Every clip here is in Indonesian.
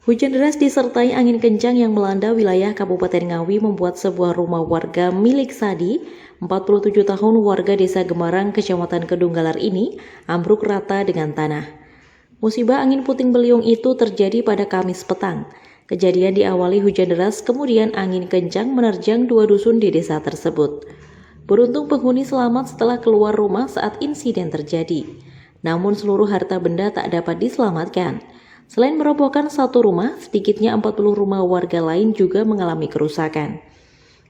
Hujan deras disertai angin kencang yang melanda wilayah Kabupaten Ngawi membuat sebuah rumah warga milik Sadi, 47 tahun warga desa Gemarang, Kecamatan Kedunggalar ini, ambruk rata dengan tanah. Musibah angin puting beliung itu terjadi pada Kamis petang. Kejadian diawali hujan deras, kemudian angin kencang menerjang dua dusun di desa tersebut. Beruntung penghuni selamat setelah keluar rumah saat insiden terjadi. Namun seluruh harta benda tak dapat diselamatkan. Selain merobohkan satu rumah, sedikitnya 40 rumah warga lain juga mengalami kerusakan.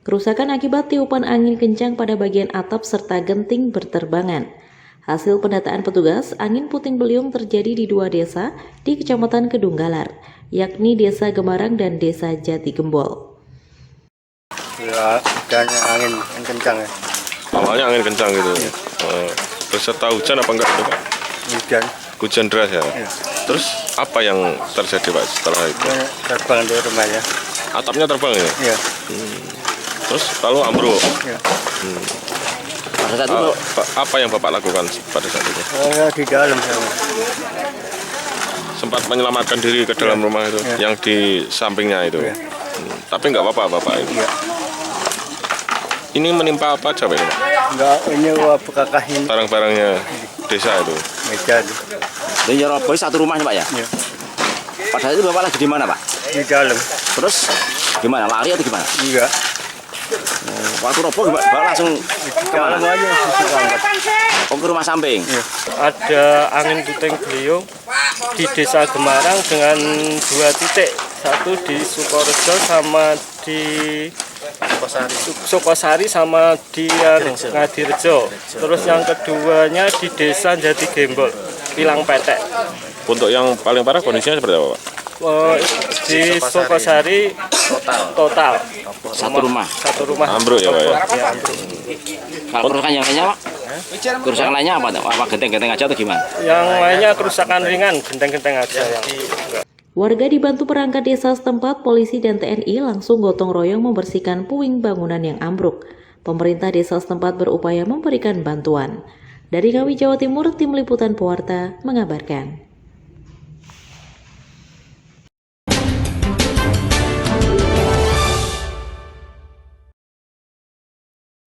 Kerusakan akibat tiupan angin kencang pada bagian atap serta genting berterbangan. Hasil pendataan petugas, angin puting beliung terjadi di dua desa di Kecamatan Kedunggalar, yakni Desa Gemarang dan Desa Jati Gembol. Ya, hujannya angin kencang ya. Awalnya angin kencang gitu. Ya. Beserta hujan apa enggak itu, Pak? Hujan deras ya. Ya. Terus apa yang terjadi, Pak, setelah itu? Terbang dari rumahnya. Atapnya terbang ya? Iya. Terus lalu ambruk. Iya. Pada saat itu apa yang Bapak lakukan pada saat itu? Di dalam sama. Sempat menyelamatkan diri ke dalam rumah itu, yang di sampingnya itu. Ya. Tapi nggak apa-apa, Bapak itu. Iya. Ini menimpa apa aja, Pak? Enggak, ini bekakahin Barang-barangnya desa itu. meja itu. Jadi roboh satu rumah Pak ya? Iya. Pada saat itu Bapak lagi di mana Pak? Di dalam. Terus gimana? Lari atau gimana? Enggak. Waktu roboh Bapak langsung Di dalam aja. ke rumah samping? Iya. Ada angin puting beliung di Desa Gemarang dengan dua titik, satu di Sukorejo sama di Sukosari sama di Ngadirejo. Terus yang keduanya di Desa Jati Gembol, Pilang Petek. Untuk yang paling parah kondisinya seperti apa, Pak? Di Sukosari total Satu rumah. Ambruk ya, Pak ya? Ya, ambruk. Kalau kerusakan yang lainnya Pak? Kerusakan lainnya apa? Apa genteng-genteng aja atau gimana? Yang lainnya kerusakan ringan, genteng-genteng aja yang. Warga dibantu perangkat desa setempat, polisi dan TNI langsung gotong royong membersihkan puing bangunan yang ambruk. Pemerintah desa setempat berupaya memberikan bantuan. Dari Ngawi, Jawa Timur, Tim Liputan Pewarta mengabarkan.